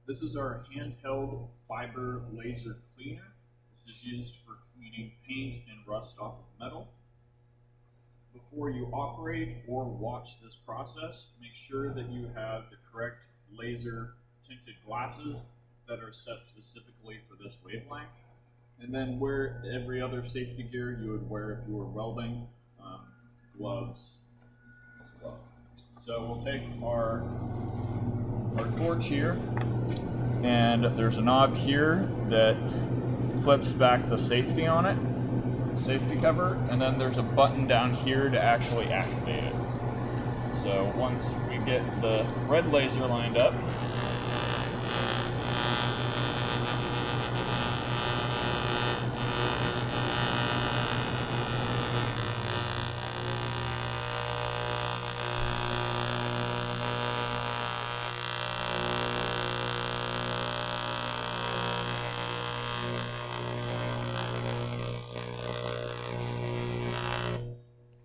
This is our handheld fiber laser cleaner. This is used for cleaning paint and rust off of metal. Before you operate or watch this process, make sure that you have the correct laser tinted glasses that are set specifically for this wavelength. And then wear every other safety gear you would wear if you were welding, gloves as well. So we'll take our torch here, and there's a knob here that flips back the safety on it, safety cover, and then there's a button down here to actually activate it. So once we get the red laser lined up,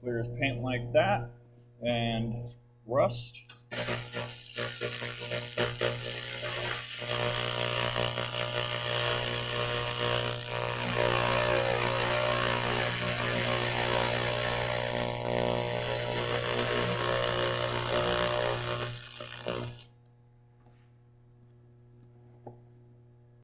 clears paint like that, and rust.